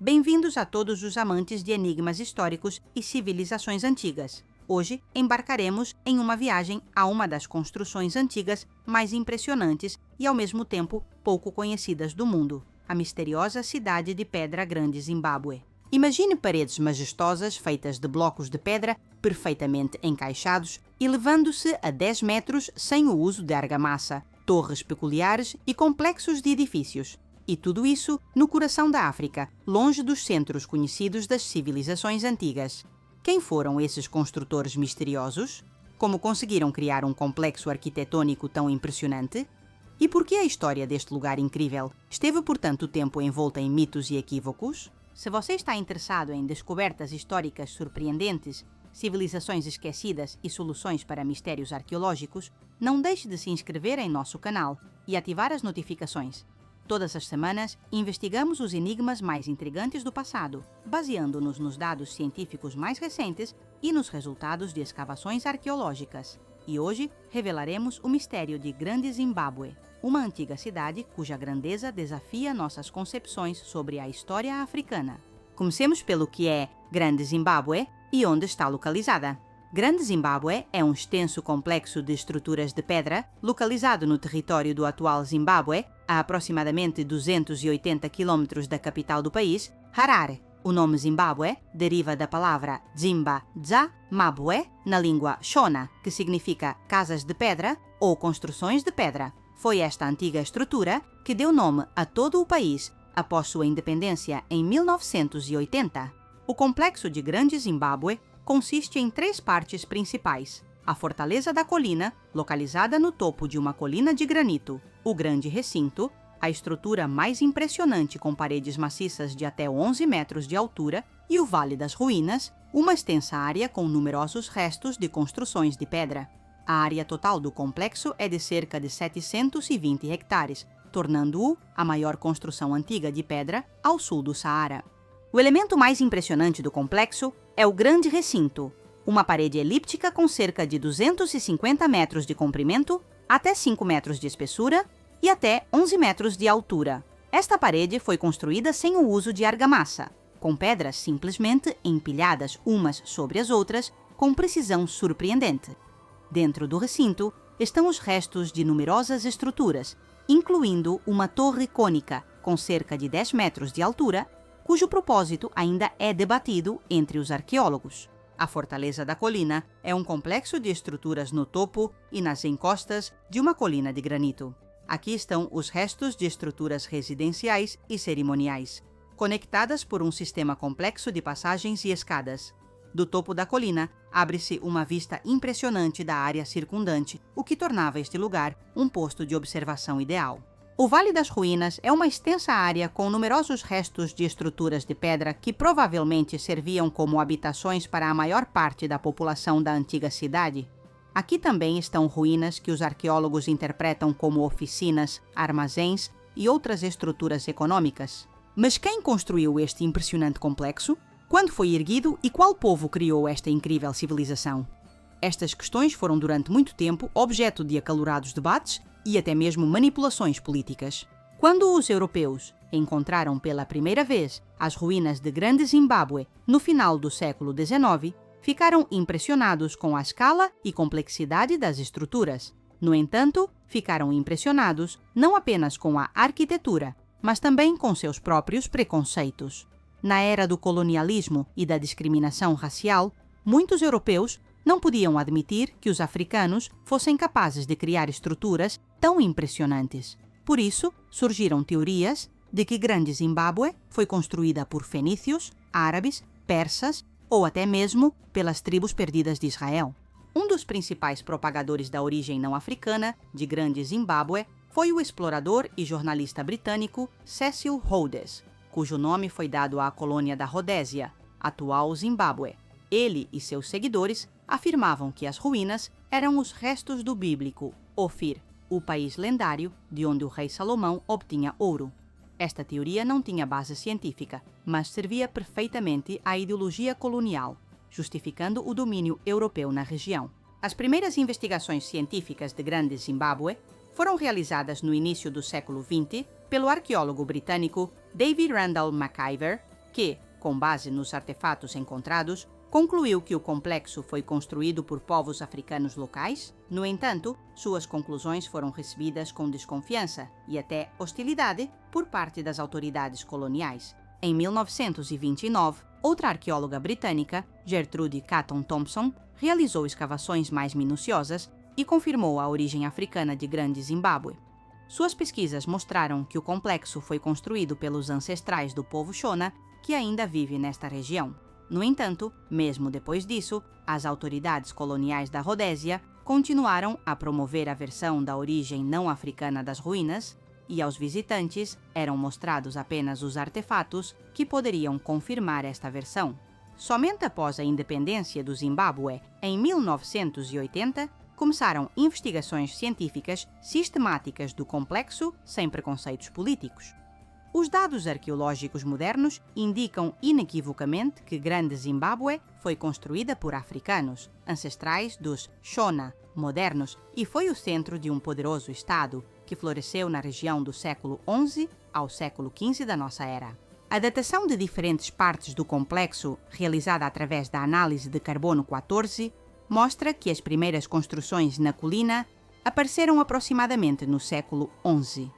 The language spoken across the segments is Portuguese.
Bem-vindos a todos os amantes de enigmas históricos e civilizações antigas. Hoje embarcaremos em uma viagem a uma das construções antigas mais impressionantes e, ao mesmo tempo, pouco conhecidas do mundo, a misteriosa cidade de Pedra Grande, Zimbábue. Imagine paredes majestosas feitas de blocos de pedra perfeitamente encaixados, elevando-se a 10 metros sem o uso de argamassa, torres peculiares e complexos de edifícios. E tudo isso no coração da África, longe dos centros conhecidos das civilizações antigas. Quem foram esses construtores misteriosos? Como conseguiram criar um complexo arquitetônico tão impressionante? E por que a história deste lugar incrível esteve por tanto tempo envolta em mitos e equívocos? Se você está interessado em descobertas históricas surpreendentes, civilizações esquecidas e soluções para mistérios arqueológicos, não deixe de se inscrever em nosso canal e ativar as notificações. Todas as semanas, investigamos os enigmas mais intrigantes do passado, baseando-nos nos dados científicos mais recentes e nos resultados de escavações arqueológicas. E hoje, revelaremos o mistério de Grande Zimbábue, uma antiga cidade cuja grandeza desafia nossas concepções sobre a história africana. Comecemos pelo que é Grande Zimbábue e onde está localizada. Grande Zimbábue é um extenso complexo de estruturas de pedra, localizado no território do atual Zimbábue, a aproximadamente 280 km da capital do país, Harare. O nome Zimbábue deriva da palavra Zimba Dza Mabwe, na língua Shona, que significa casas de pedra ou construções de pedra. Foi esta antiga estrutura que deu nome a todo o país após sua independência em 1980. O complexo de Grande Zimbábue consiste em 3 partes principais: a Fortaleza da Colina, localizada no topo de uma colina de granito, o Grande Recinto, a estrutura mais impressionante com paredes maciças de até 11 metros de altura, e o Vale das Ruínas, uma extensa área com numerosos restos de construções de pedra. A área total do complexo é de cerca de 720 hectares, tornando-o a maior construção antiga de pedra ao sul do Saara. O elemento mais impressionante do complexo é o Grande Recinto, uma parede elíptica com cerca de 250 metros de comprimento, até 5 metros de espessura e até 11 metros de altura. Esta parede foi construída sem o uso de argamassa, com pedras simplesmente empilhadas umas sobre as outras com precisão surpreendente. Dentro do recinto estão os restos de numerosas estruturas, incluindo uma torre cônica com cerca de 10 metros de altura, cujo propósito ainda é debatido entre os arqueólogos. A Fortaleza da Colina é um complexo de estruturas no topo e nas encostas de uma colina de granito. Aqui estão os restos de estruturas residenciais e cerimoniais, conectadas por um sistema complexo de passagens e escadas. Do topo da colina, abre-se uma vista impressionante da área circundante, o que tornava este lugar um posto de observação ideal. O Vale das Ruínas é uma extensa área com numerosos restos de estruturas de pedra que provavelmente serviam como habitações para a maior parte da população da antiga cidade. Aqui também estão ruínas que os arqueólogos interpretam como oficinas, armazéns e outras estruturas econômicas. Mas quem construiu este impressionante complexo? Quando foi erguido e qual povo criou esta incrível civilização? Estas questões foram durante muito tempo objeto de acalorados debates e até mesmo manipulações políticas. Quando os europeus encontraram pela primeira vez as ruínas de Grande Zimbábue no final do século XIX, ficaram impressionados com a escala e complexidade das estruturas. No entanto, ficaram impressionados não apenas com a arquitetura, mas também com seus próprios preconceitos. Na era do colonialismo e da discriminação racial, muitos europeus não podiam admitir que os africanos fossem capazes de criar estruturas tão impressionantes. Por isso, surgiram teorias de que Grande Zimbábue foi construída por fenícios, árabes, persas ou até mesmo pelas tribos perdidas de Israel. Um dos principais propagadores da origem não africana de Grande Zimbábue foi o explorador e jornalista britânico Cecil Rhodes, cujo nome foi dado à colônia da Rodésia, atual Zimbábue. Ele e seus seguidores afirmavam que as ruínas eram os restos do bíblico Ofir, o país lendário de onde o rei Salomão obtinha ouro. Esta teoria não tinha base científica, mas servia perfeitamente à ideologia colonial, justificando o domínio europeu na região. As primeiras investigações científicas de Grande Zimbábue foram realizadas no início do século XX pelo arqueólogo britânico David Randall McIver que, com base nos artefatos encontrados, concluiu que o complexo foi construído por povos africanos locais. No entanto, suas conclusões foram recebidas com desconfiança e até hostilidade por parte das autoridades coloniais. Em 1929, outra arqueóloga britânica, Gertrude Catton Thompson, realizou escavações mais minuciosas e confirmou a origem africana de Grande Zimbábue. Suas pesquisas mostraram que o complexo foi construído pelos ancestrais do povo Shona, que ainda vive nesta região. No entanto, mesmo depois disso, as autoridades coloniais da Rodésia continuaram a promover a versão da origem não africana das ruínas, e aos visitantes eram mostrados apenas os artefatos que poderiam confirmar esta versão. Somente após a independência do Zimbábue, em 1980, começaram investigações científicas sistemáticas do complexo sem preconceitos políticos. Os dados arqueológicos modernos indicam inequivocamente que Grande Zimbábue foi construída por africanos, ancestrais dos Shona modernos, e foi o centro de um poderoso estado que floresceu na região do século XI ao século XV da nossa era. A datação de diferentes partes do complexo, realizada através da análise de carbono 14, mostra que as primeiras construções na colina apareceram aproximadamente no século XI.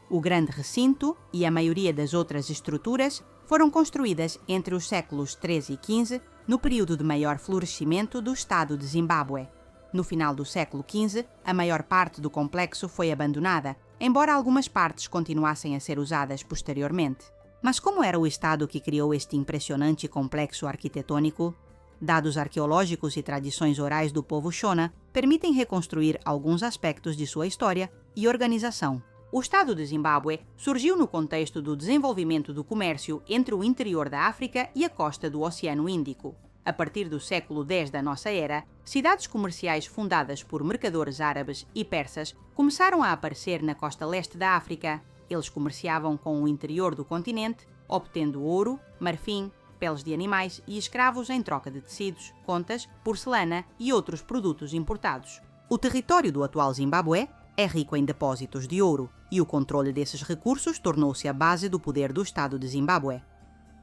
O grande recinto e a maioria das outras estruturas foram construídas entre os séculos XIII e XV, no período de maior florescimento do estado de Zimbábue. No final do século XV, a maior parte do complexo foi abandonada, embora algumas partes continuassem a ser usadas posteriormente. Mas como era o estado que criou este impressionante complexo arquitetônico? Dados arqueológicos e tradições orais do povo Shona permitem reconstruir alguns aspectos de sua história e organização. O estado de Zimbábue surgiu no contexto do desenvolvimento do comércio entre o interior da África e a costa do Oceano Índico. A partir do século X da nossa era, cidades comerciais fundadas por mercadores árabes e persas começaram a aparecer na costa leste da África. Eles comerciavam com o interior do continente, obtendo ouro, marfim, peles de animais e escravos em troca de tecidos, contas, porcelana e outros produtos importados. O território do atual Zimbábue é rico em depósitos de ouro, e o controle desses recursos tornou-se a base do poder do Estado de Zimbábue.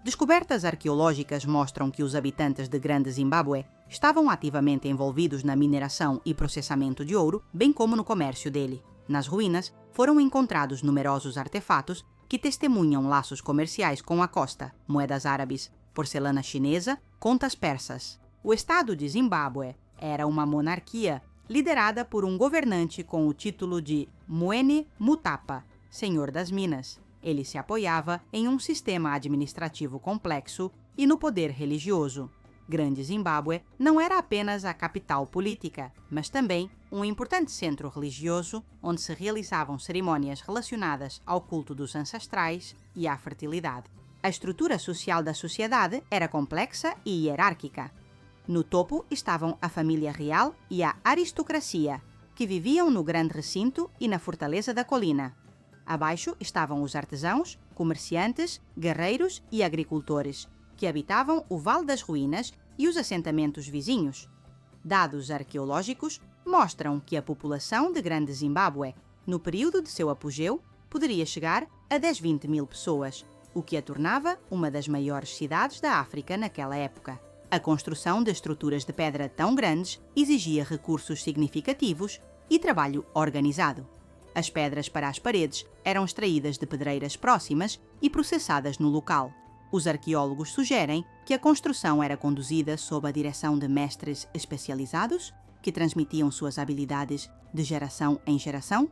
Descobertas arqueológicas mostram que os habitantes de Grande Zimbábue estavam ativamente envolvidos na mineração e processamento de ouro, bem como no comércio dele. Nas ruínas, foram encontrados numerosos artefatos que testemunham laços comerciais com a costa, moedas árabes, porcelana chinesa, contas persas. O Estado de Zimbábue era uma monarquia liderada por um governante com o título de Mwene Mutapa, Senhor das Minas. Ele se apoiava em um sistema administrativo complexo e no poder religioso. Grande Zimbábue não era apenas a capital política, mas também um importante centro religioso onde se realizavam cerimônias relacionadas ao culto dos ancestrais e à fertilidade. A estrutura social da sociedade era complexa e hierárquica. No topo estavam a família real e a aristocracia, que viviam no grande recinto e na fortaleza da colina. Abaixo estavam os artesãos, comerciantes, guerreiros e agricultores, que habitavam o Vale das Ruínas e os assentamentos vizinhos. Dados arqueológicos mostram que a população de Grande Zimbábue, no período de seu apogeu, poderia chegar a 10-20 mil pessoas, o que a tornava uma das maiores cidades da África naquela época. A construção de estruturas de pedra tão grandes exigia recursos significativos e trabalho organizado. As pedras para as paredes eram extraídas de pedreiras próximas e processadas no local. Os arqueólogos sugerem que a construção era conduzida sob a direção de mestres especializados que transmitiam suas habilidades de geração em geração.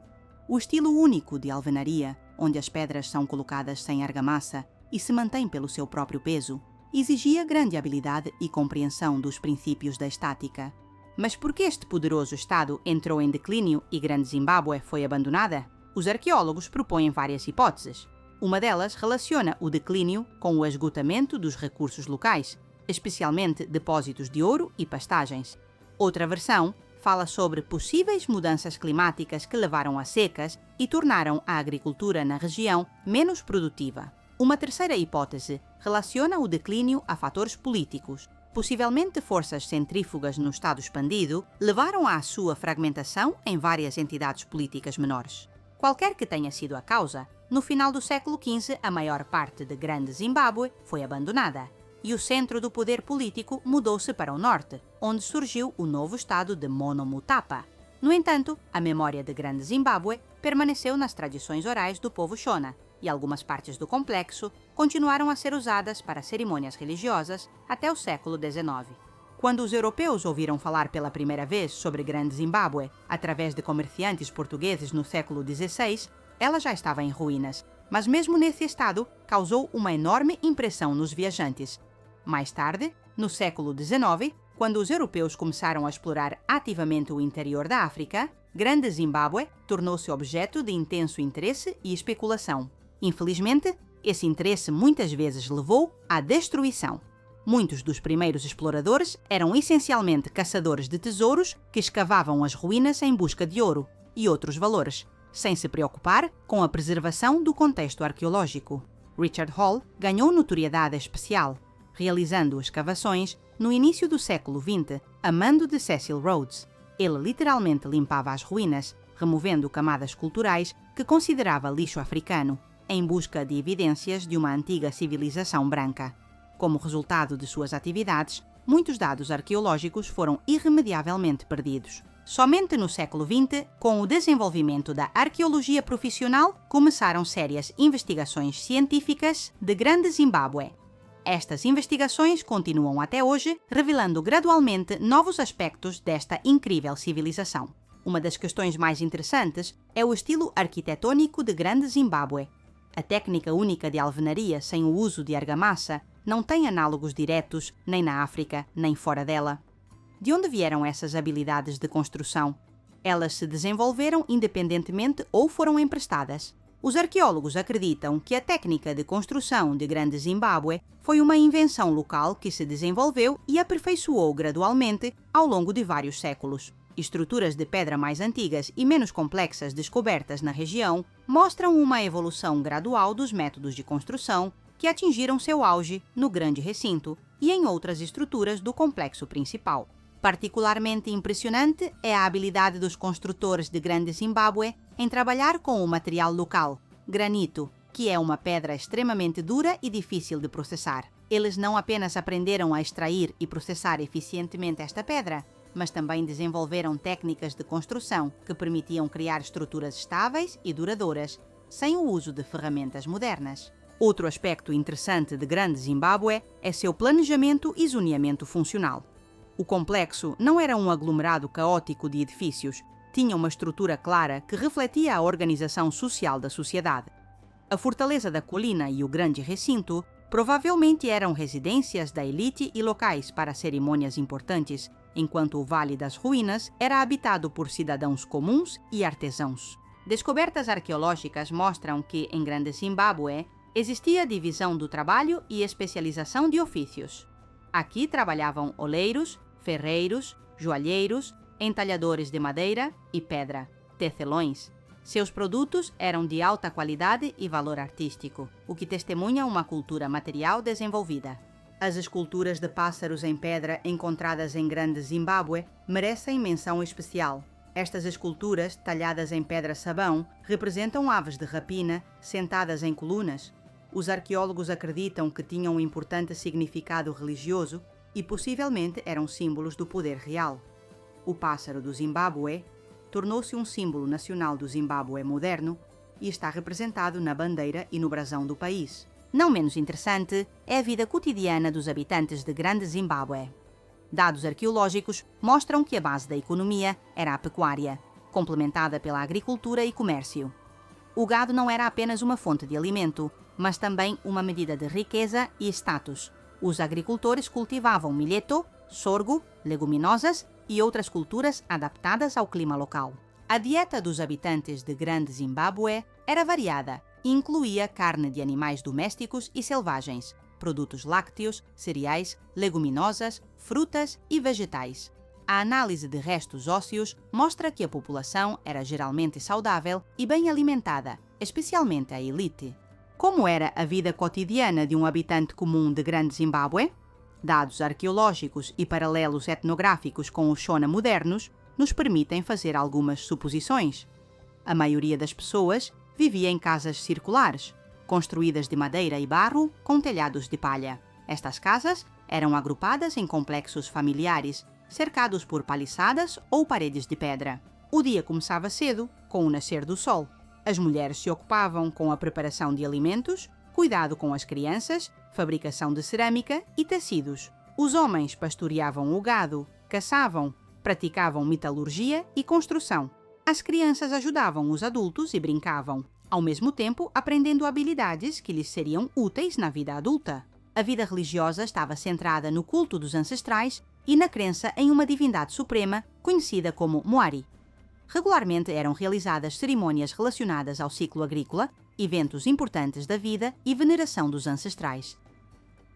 O estilo único de alvenaria, onde as pedras são colocadas sem argamassa e se mantêm pelo seu próprio peso, exigia grande habilidade e compreensão dos princípios da estática. Mas por que este poderoso estado entrou em declínio e Grande Zimbábue foi abandonada? Os arqueólogos propõem várias hipóteses. Uma delas relaciona o declínio com o esgotamento dos recursos locais, especialmente depósitos de ouro e pastagens. Outra versão fala sobre possíveis mudanças climáticas que levaram a secas e tornaram a agricultura na região menos produtiva. Uma terceira hipótese relaciona o declínio a fatores políticos. Possivelmente forças centrífugas no Estado expandido levaram à sua fragmentação em várias entidades políticas menores. Qualquer que tenha sido a causa, no final do século XV a maior parte de Grande Zimbábue foi abandonada e o centro do poder político mudou-se para o norte, onde surgiu o novo estado de Monomotapa. No entanto, a memória de Grande Zimbábue permaneceu nas tradições orais do povo Shona, e algumas partes do complexo continuaram a ser usadas para cerimônias religiosas até o século XIX. Quando os europeus ouviram falar pela primeira vez sobre Grande Zimbábue através de comerciantes portugueses no século XVI, ela já estava em ruínas, mas mesmo nesse estado causou uma enorme impressão nos viajantes. Mais tarde, no século XIX, quando os europeus começaram a explorar ativamente o interior da África, Grande Zimbábue tornou-se objeto de intenso interesse e especulação. Infelizmente, esse interesse muitas vezes levou à destruição. Muitos dos primeiros exploradores eram essencialmente caçadores de tesouros que escavavam as ruínas em busca de ouro e outros valores, sem se preocupar com a preservação do contexto arqueológico. Richard Hall ganhou notoriedade especial, realizando escavações no início do século XX, a mando de Cecil Rhodes. Ele literalmente limpava as ruínas, removendo camadas culturais que considerava lixo africano, em busca de evidências de uma antiga civilização branca. Como resultado de suas atividades, muitos dados arqueológicos foram irremediavelmente perdidos. Somente no século XX, com o desenvolvimento da arqueologia profissional, começaram sérias investigações científicas de Grande Zimbábue. Estas investigações continuam até hoje, revelando gradualmente novos aspectos desta incrível civilização. Uma das questões mais interessantes é o estilo arquitetônico de Grande Zimbábue. A técnica única de alvenaria sem o uso de argamassa não tem análogos diretos nem na África, nem fora dela. De onde vieram essas habilidades de construção? Elas se desenvolveram independentemente ou foram emprestadas? Os arqueólogos acreditam que a técnica de construção de Grande Zimbábue foi uma invenção local que se desenvolveu e aperfeiçoou gradualmente ao longo de vários séculos. Estruturas de pedra mais antigas e menos complexas descobertas na região mostram uma evolução gradual dos métodos de construção que atingiram seu auge no Grande Recinto e em outras estruturas do complexo principal. Particularmente impressionante é a habilidade dos construtores de Grande Zimbábue em trabalhar com o material local, granito, que é uma pedra extremamente dura e difícil de processar. Eles não apenas aprenderam a extrair e processar eficientemente esta pedra, mas também desenvolveram técnicas de construção que permitiam criar estruturas estáveis e duradouras, sem o uso de ferramentas modernas. Outro aspecto interessante de Grande Zimbábue é seu planejamento e zoneamento funcional. O complexo não era um aglomerado caótico de edifícios, tinha uma estrutura clara que refletia a organização social da sociedade. A Fortaleza da Colina e o Grande Recinto provavelmente eram residências da elite e locais para cerimônias importantes, enquanto o Vale das Ruínas era habitado por cidadãos comuns e artesãos. Descobertas arqueológicas mostram que, em Grande Zimbábue, existia divisão do trabalho e especialização de ofícios. Aqui trabalhavam oleiros, ferreiros, joalheiros, entalhadores de madeira e pedra, tecelões. Seus produtos eram de alta qualidade e valor artístico, o que testemunha uma cultura material desenvolvida. As esculturas de pássaros em pedra encontradas em Grande Zimbábue merecem menção especial. Estas esculturas, talhadas em pedra-sabão, representam aves de rapina sentadas em colunas. Os arqueólogos acreditam que tinham um importante significado religioso e possivelmente eram símbolos do poder real. O pássaro do Zimbábue tornou-se um símbolo nacional do Zimbábue moderno e está representado na bandeira e no brasão do país. Não menos interessante é a vida cotidiana dos habitantes de Grande Zimbábue. Dados arqueológicos mostram que a base da economia era a pecuária, complementada pela agricultura e comércio. O gado não era apenas uma fonte de alimento, mas também uma medida de riqueza e status. Os agricultores cultivavam milheto, sorgo, leguminosas e outras culturas adaptadas ao clima local. A dieta dos habitantes de Grande Zimbábue era variada e incluía carne de animais domésticos e selvagens, produtos lácteos, cereais, leguminosas, frutas e vegetais. A análise de restos ósseos mostra que a população era geralmente saudável e bem alimentada, especialmente a elite. Como era a vida cotidiana de um habitante comum de Grande Zimbábue? Dados arqueológicos e paralelos etnográficos com os Shona modernos nos permitem fazer algumas suposições. A maioria das pessoas vivia em casas circulares, construídas de madeira e barro com telhados de palha. Estas casas eram agrupadas em complexos familiares, cercados por paliçadas ou paredes de pedra. O dia começava cedo, com o nascer do sol. As mulheres se ocupavam com a preparação de alimentos, cuidado com as crianças, fabricação de cerâmica e tecidos. Os homens pastoreavam o gado, caçavam, praticavam metalurgia e construção. As crianças ajudavam os adultos e brincavam, ao mesmo tempo aprendendo habilidades que lhes seriam úteis na vida adulta. A vida religiosa estava centrada no culto dos ancestrais e na crença em uma divindade suprema, conhecida como Moari. Regularmente eram realizadas cerimônias relacionadas ao ciclo agrícola, eventos importantes da vida e veneração dos ancestrais.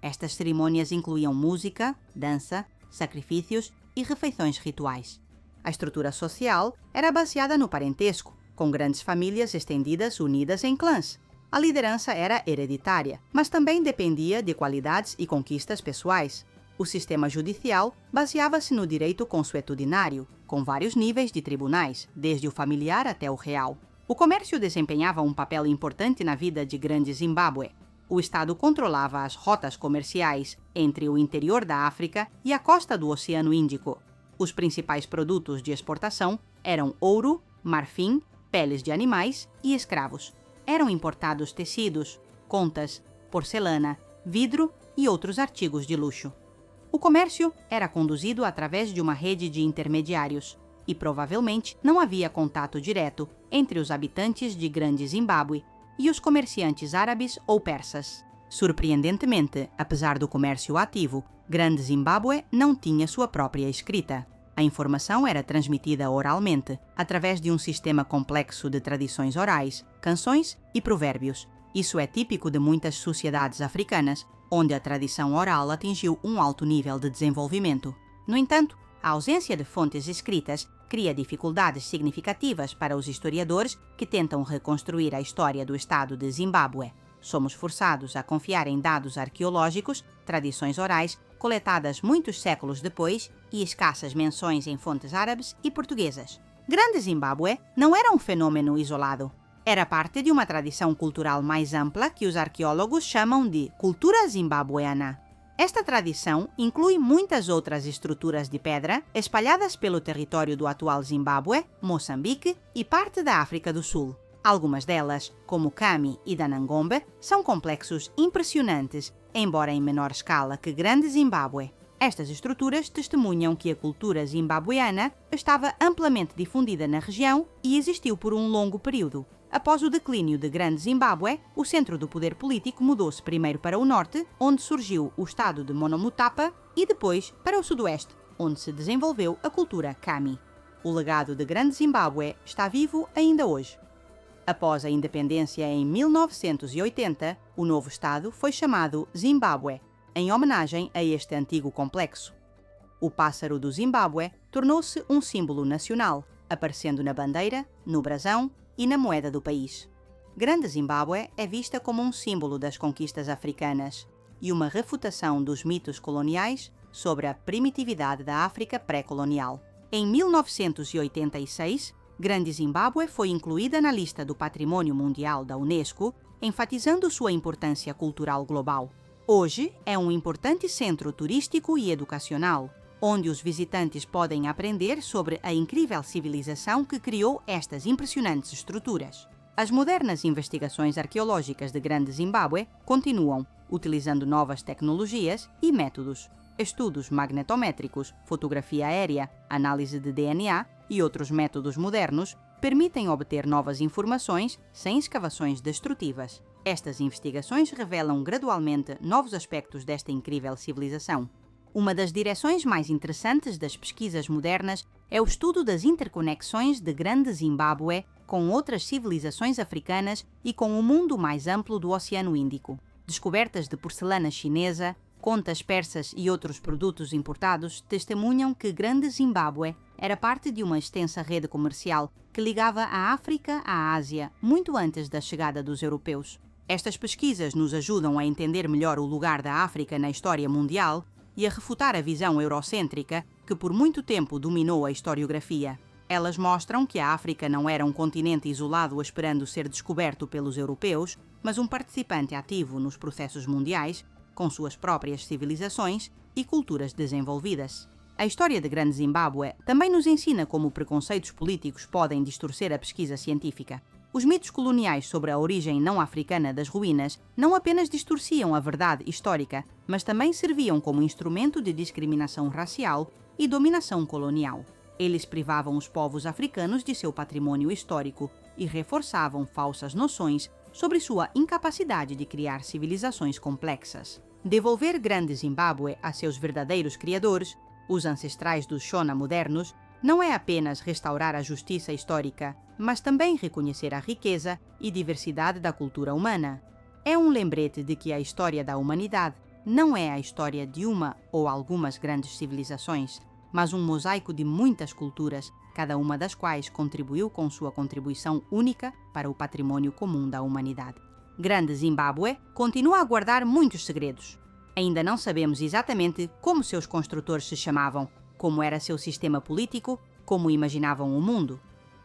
Estas cerimônias incluíam música, dança, sacrifícios e refeições rituais. A estrutura social era baseada no parentesco, com grandes famílias estendidas unidas em clãs. A liderança era hereditária, mas também dependia de qualidades e conquistas pessoais. O sistema judicial baseava-se no direito consuetudinário, com vários níveis de tribunais, desde o familiar até o real. O comércio desempenhava um papel importante na vida de Grande Zimbábue. O Estado controlava as rotas comerciais entre o interior da África e a costa do Oceano Índico. Os principais produtos de exportação eram ouro, marfim, peles de animais e escravos. Eram importados tecidos, contas, porcelana, vidro e outros artigos de luxo. O comércio era conduzido através de uma rede de intermediários e provavelmente não havia contato direto entre os habitantes de Grande Zimbábue e os comerciantes árabes ou persas. Surpreendentemente, apesar do comércio ativo, Grande Zimbábue não tinha sua própria escrita. A informação era transmitida oralmente, através de um sistema complexo de tradições orais, canções e provérbios. Isso é típico de muitas sociedades africanas, onde a tradição oral atingiu um alto nível de desenvolvimento. No entanto, a ausência de fontes escritas cria dificuldades significativas para os historiadores que tentam reconstruir a história do Estado de Zimbábue. Somos forçados a confiar em dados arqueológicos, tradições orais, coletadas muitos séculos depois e escassas menções em fontes árabes e portuguesas. Grande Zimbábue não era um fenômeno isolado. Era parte de uma tradição cultural mais ampla que os arqueólogos chamam de cultura zimbabueana. Esta tradição inclui muitas outras estruturas de pedra espalhadas pelo território do atual Zimbábue, Moçambique e parte da África do Sul. Algumas delas, como Kami e Danangombe, são complexos impressionantes, embora em menor escala que Grande Zimbábue. Estas estruturas testemunham que a cultura zimbabueana estava amplamente difundida na região e existiu por um longo período. Após o declínio de Grande Zimbábue, o centro do poder político mudou-se primeiro para o norte, onde surgiu o estado de Monomotapa, e depois para o sudoeste, onde se desenvolveu a cultura Kami. O legado de Grande Zimbábue está vivo ainda hoje. Após a independência em 1980, o novo estado foi chamado Zimbábue, em homenagem a este antigo complexo. O pássaro do Zimbábue tornou-se um símbolo nacional, aparecendo na bandeira, no brasão e na moeda do país. Grande Zimbábue é vista como um símbolo das conquistas africanas e uma refutação dos mitos coloniais sobre a primitividade da África pré-colonial. Em 1986, Grande Zimbábue foi incluída na lista do Patrimônio Mundial da Unesco, enfatizando sua importância cultural global. Hoje é um importante centro turístico e educacional, onde os visitantes podem aprender sobre a incrível civilização que criou estas impressionantes estruturas. As modernas investigações arqueológicas de Grande Zimbábue continuam, utilizando novas tecnologias e métodos. Estudos magnetométricos, fotografia aérea, análise de DNA e outros métodos modernos permitem obter novas informações sem escavações destrutivas. Estas investigações revelam gradualmente novos aspectos desta incrível civilização. Uma das direções mais interessantes das pesquisas modernas é o estudo das interconexões de Grande Zimbábue com outras civilizações africanas e com o mundo mais amplo do Oceano Índico. Descobertas de porcelana chinesa, contas persas e outros produtos importados testemunham que Grande Zimbábue era parte de uma extensa rede comercial que ligava a África à Ásia muito antes da chegada dos europeus. Estas pesquisas nos ajudam a entender melhor o lugar da África na história mundial e a refutar a visão eurocêntrica que por muito tempo dominou a historiografia. Elas mostram que a África não era um continente isolado esperando ser descoberto pelos europeus, mas um participante ativo nos processos mundiais, com suas próprias civilizações e culturas desenvolvidas. A história de Grande Zimbábue também nos ensina como preconceitos políticos podem distorcer a pesquisa científica. Os mitos coloniais sobre a origem não africana das ruínas não apenas distorciam a verdade histórica, mas também serviam como instrumento de discriminação racial e dominação colonial. Eles privavam os povos africanos de seu patrimônio histórico e reforçavam falsas noções sobre sua incapacidade de criar civilizações complexas. Devolver Grande Zimbábue a seus verdadeiros criadores, os ancestrais dos Shona modernos, não é apenas restaurar a justiça histórica, mas também reconhecer a riqueza e diversidade da cultura humana. É um lembrete de que a história da humanidade não é a história de uma ou algumas grandes civilizações, mas um mosaico de muitas culturas, cada uma das quais contribuiu com sua contribuição única para o patrimônio comum da humanidade. Grande Zimbábue continua a guardar muitos segredos. Ainda não sabemos exatamente como seus construtores se chamavam, como era seu sistema político, como imaginavam o mundo.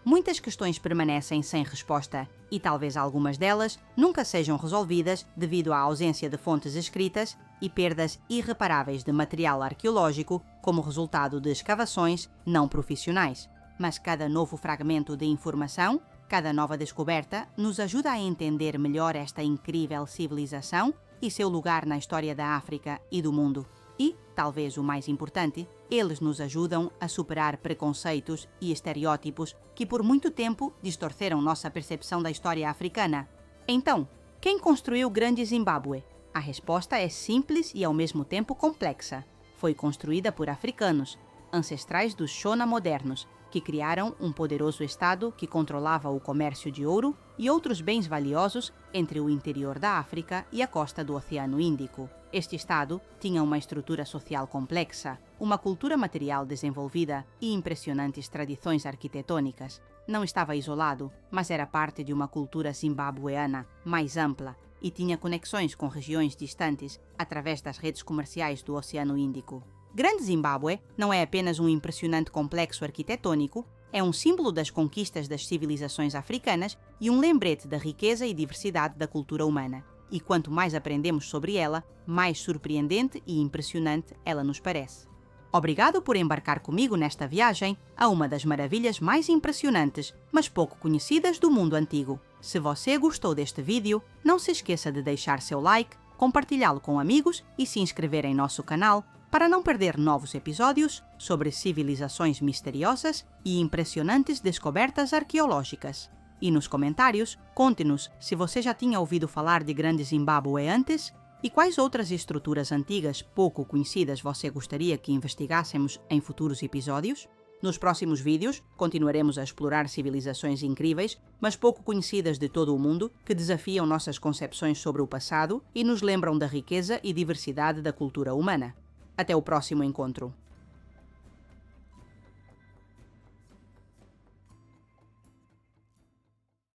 Muitas questões permanecem sem resposta e talvez algumas delas nunca sejam resolvidas devido à ausência de fontes escritas e perdas irreparáveis de material arqueológico como resultado de escavações não profissionais. Mas cada novo fragmento de informação, cada nova descoberta, nos ajuda a entender melhor esta incrível civilização e seu lugar na história da África e do mundo. E, talvez o mais importante, eles nos ajudam a superar preconceitos e estereótipos que por muito tempo distorceram nossa percepção da história africana. Então, quem construiu Grande Zimbábue? A resposta é simples e ao mesmo tempo complexa. Foi construída por africanos, ancestrais dos Shona modernos, que criaram um poderoso estado que controlava o comércio de ouro e outros bens valiosos entre o interior da África e a costa do Oceano Índico. Este estado tinha uma estrutura social complexa, uma cultura material desenvolvida e impressionantes tradições arquitetônicas. Não estava isolado, mas era parte de uma cultura zimbabueana mais ampla e tinha conexões com regiões distantes através das redes comerciais do Oceano Índico. Grande Zimbábue não é apenas um impressionante complexo arquitetônico, é um símbolo das conquistas das civilizações africanas e um lembrete da riqueza e diversidade da cultura humana. E quanto mais aprendemos sobre ela, mais surpreendente e impressionante ela nos parece. Obrigado por embarcar comigo nesta viagem a uma das maravilhas mais impressionantes, mas pouco conhecidas do mundo antigo. Se você gostou deste vídeo, não se esqueça de deixar seu like, compartilhá-lo com amigos e se inscrever em nosso canal para não perder novos episódios sobre civilizações misteriosas e impressionantes descobertas arqueológicas. E nos comentários, conte-nos se você já tinha ouvido falar de Grande Zimbábue antes e quais outras estruturas antigas pouco conhecidas você gostaria que investigássemos em futuros episódios. Nos próximos vídeos, continuaremos a explorar civilizações incríveis, mas pouco conhecidas de todo o mundo, que desafiam nossas concepções sobre o passado e nos lembram da riqueza e diversidade da cultura humana. Até o próximo encontro!